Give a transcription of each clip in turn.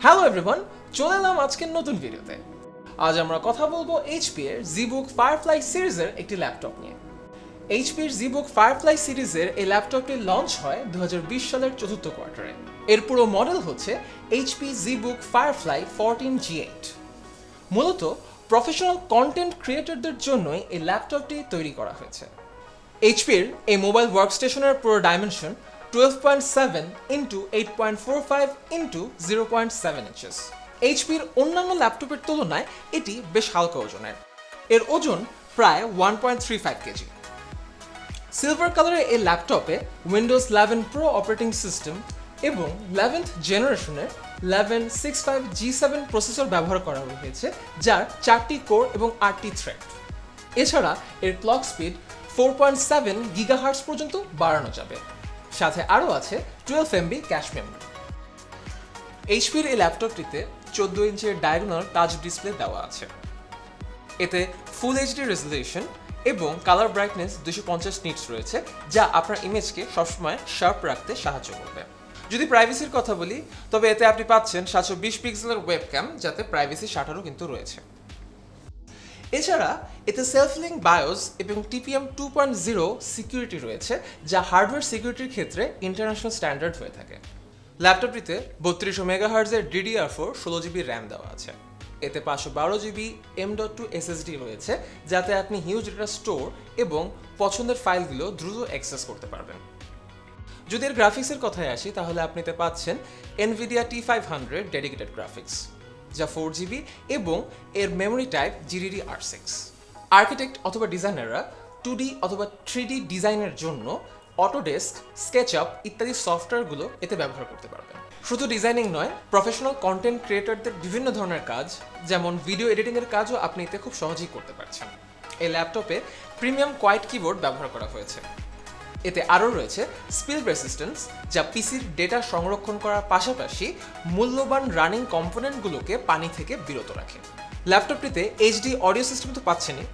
Hello everyone, চলে এলাম আজকের নতুন ভিডিওতে। আজ আমরা কথা বলবো এইচপি এর ZBook Firefly সিরিজের একটি ল্যাপটপ নিয়ে। এইচপি এর ZBook Firefly সিরিজের এই ল্যাপটপটি লঞ্চ হয় 2020 সালের চতুর্থ কোয়ার্টারে। এর পুরো মডেল হচ্ছে HP ZBook Firefly 14G8। মূলত প্রফেশনাল কন্টেন্ট ক্রিয়েটরদের জন্যই এই ল্যাপটপটি তৈরি করা হয়েছে। এইচপি এর এই মোবাইল ওয়ার্কস্টেশনের পুরো ডাইমেনশন 12.7 into 8.45 into 0.7 inches। এইচপির অন্যান্য ল্যাপটপের তুলনায় এটি বেশ হালকা ওজনের। এর ওজন প্রায় 1.35 কেজি। সিলভার কালারের এই ল্যাপটপে উইন্ডোজ 11 প্রো অপারেটিং সিস্টেম এবং 11th জেনারেশনের 1165G7 প্রসেসর ব্যবহার করা হয়েছে, যার 4টি কোর এবং 8টি থ্রেড। এছাড়া এর ক্লক স্পিড 4.7 GHz পর্যন্ত বাড়ানো যাবে। সাথে আরও আছে 12 MB ক্যাশ মেমরি। এইচপির এই ল্যাপটপটিতে 14 ইঞ্চের ডায়াগোনাল টাচ ডিসপ্লে দেওয়া আছে। এতে ফুল এইচডি রেজলিউশন এবং কালার ব্রাইটনেস 250 নিটস রয়েছে, যা আপনার ইমেজকে সবসময় শার্প রাখতে সাহায্য করবে। যদি প্রাইভেসির কথা বলি, তবে এতে আপনি পাচ্ছেন 720 পিক্সেলের ওয়েবক্যাম, যাতে প্রাইভেসি শাটারও কিন্তু রয়েছে। এছাড়া এতে সেলফ লিঙ্ক বায়োস এবং TPM 2.0 সিকিউরিটি রয়েছে, যা হার্ডওয়্যার সিকিউরিটির ক্ষেত্রে ইন্টারন্যাশনাল স্ট্যান্ডার্ড হয়ে থাকে। ল্যাপটপটিতে 3200 মেগাহার্জের DDR4 16GB র্যাম দেওয়া আছে। এতে 512GB M.2 SSD রয়েছে, যাতে আপনি হিউজ ডেটা স্টোর এবং পছন্দের ফাইলগুলো দ্রুত অ্যাক্সেস করতে পারবেন। যদি এর গ্রাফিক্সের কথায় আসি, তাহলে আপনি এতে পাচ্ছেন Nvidia T500 ডেডিকেটেড গ্রাফিক্স, যা 4GB এবং এর মেমোরি টাইপ GDDR6। আর্কিটেক্ট অথবা ডিজাইনাররা 2D অথবা 3D ডিজাইনের জন্য অটোডেস্ক, স্কেচআপ ইত্যাদি সফটওয়্যারগুলো এতে ব্যবহার করতে পারবেন। শুধু ডিজাইনিং নয়, প্রফেশনাল কন্টেন্ট ক্রিয়েটরদের বিভিন্ন ধরনের কাজ, যেমন ভিডিও এডিটিংয়ের কাজও আপনি এতে খুব সহজেই করতে পারছেন। এই ল্যাপটপে প্রিমিয়াম কোয়াইট কিবোর্ড ব্যবহার করা হয়েছে। এতে আরও রয়েছে স্পিল রেসিস্ট্যান্স, যা পিসির ডেটা সংরক্ষণ করার পাশাপাশি মূল্যবান রানিং কম্পোনেন্টগুলোকে পানি থেকে বিরত রাখে। ল্যাপটপটিতে HD অডিও সিস্টেম তো পাচ্ছেনই,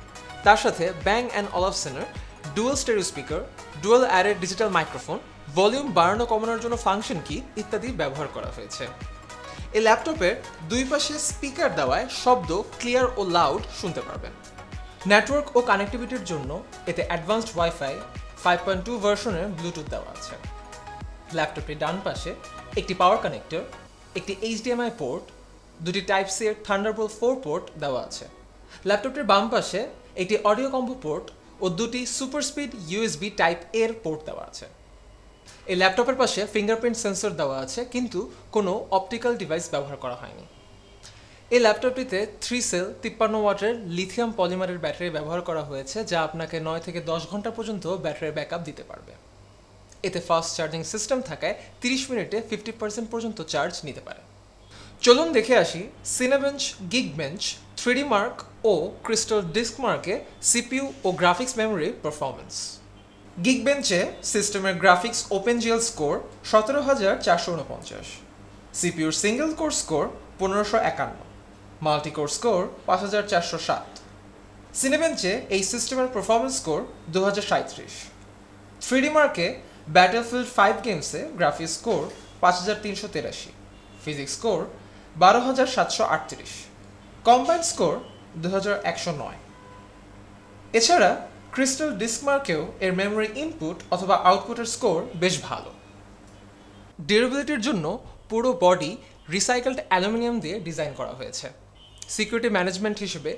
তার সাথে ব্যাং অ্যান্ড অলফসেনের dual stereo speaker, dual array digital microphone, volume বাড়ানো কমানোর জন্য ফাংশন কি ইত্যাদি ব্যবহার করা হয়েছে। এই ল্যাপটপের দুই পাশে স্পিকার দেওয়ায় শব্দ ক্লিয়ার ও লাউড শুনতে পারবেন। নেটওয়ার্ক ও কানেক্টিভিটির জন্য এতে অ্যাডভান্সড ওয়াইফাই 5.2 ভার্সনের ব্লুটুথ দেওয়া আছে। ল্যাপটপটির ডান পাশে একটি পাওয়ার কানেক্টর, একটি HDMI পোর্ট, দুটি টাইপ সি এর থান্ডারবোল্ট 4 পোর্ট দেওয়া আছে। ল্যাপটপটির বাম পাশে একটি অডিও কম্বো পোর্ট ও দুটি সুপার স্পিড USB টাইপ এর পোর্ট দেওয়া আছে। এই ল্যাপটপের পাশে ফিঙ্গারপ্রিন্ট সেন্সর দেওয়া আছে, কিন্তু কোনো অপটিক্যাল ডিভাইস ব্যবহার করা হয়নি। এই ল্যাপটপটিতে 3 সেল 53 ওয়াটের লিথিয়াম পলিমারের ব্যাটারি ব্যবহার করা হয়েছে, যা আপনাকে 9 থেকে 10 ঘন্টা পর্যন্ত ব্যাটারির ব্যাকআপ দিতে পারবে। এতে ফাস্ট চার্জিং সিস্টেম থাকায় 30 মিনিটে 50% পর্যন্ত চার্জ নিতে পারে। চলুন দেখে আসি সিনেবেঞ্চ, গিগবেঞ্চ, 3D মার্ক ও ক্রিস্টাল ডিস্ক মার্কে CPU ও গ্রাফিক্স মেমোরির পারফরমেন্স। গিগবেঞ্চে সিস্টেমের গ্রাফিক্স ওপেনজিএল স্কোর 17449, CPUর single core score 1551, multicore score 5407। সিনেবেঞ্চে এই সিস্টেমের পারফরমেন্স স্কোর 2037। 3D মার্কে ব্যাটলফিল্ড 5 গেমসে graphics score 5383, physics score 12738, combined score 2109। এছাড়া ক্রিস্টাল ডিস্ক মার্কেও এর মেমোরি ইনপুট অথবা আউটপুটের স্কোর বেশ ভালো। ডিউরেবিলিটির জন্য পুরো বডি রিসাইকেলড অ্যালুমিনিয়াম দিয়ে ডিজাইন করা হয়েছে। সিকিউরিটি ম্যানেজমেন্ট হিসেবে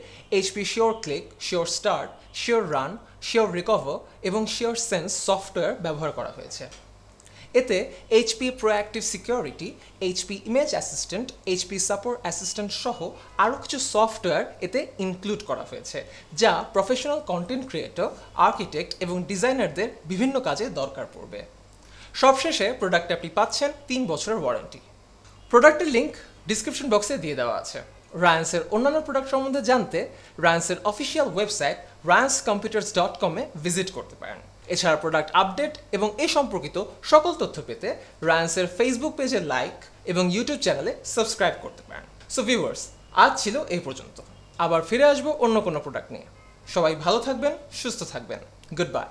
HP sure click, sure start, sure run, sure recover এবং শিওর সেন্স সফটওয়্যার ব্যবহার করা হয়েছে। এতে HP proactive security, HP image assistant, HP support assistant সহ আরও কিছু সফটওয়্যার এতে ইনক্লুড করা হয়েছে, যা প্রফেশনাল কন্টেন্ট ক্রিয়েটর, আর্কিটেক্ট এবং ডিজাইনারদের বিভিন্ন কাজে দরকার পড়বে। সবশেষে প্রোডাক্টে আপনি পাচ্ছেন 3 বছরের ওয়ারেন্টি। প্রোডাক্টের লিঙ্ক ডিসক্রিপশন বক্সে দিয়ে দেওয়া আছে। রায়ান্সের অন্যান্য প্রোডাক্ট সম্বন্ধে জানতে রায়ান্সের অফিসিয়াল ওয়েবসাইট rayanscomputers.com-এ ভিজিট করতে পারেন। এছাড়া প্রোডাক্ট আপডেট এবং এ সম্পর্কিত সকল তথ্য পেতে রায়ান্সের ফেসবুক পেজে লাইক এবং ইউটিউব চ্যানেলে সাবস্ক্রাইব করতে পারেন। সো ভিউয়ার্স, আজ ছিল এই পর্যন্ত। আবার ফিরে আসবো অন্য কোনো প্রোডাক্ট নিয়ে। সবাই ভালো থাকবেন, সুস্থ থাকবেন। Good bye.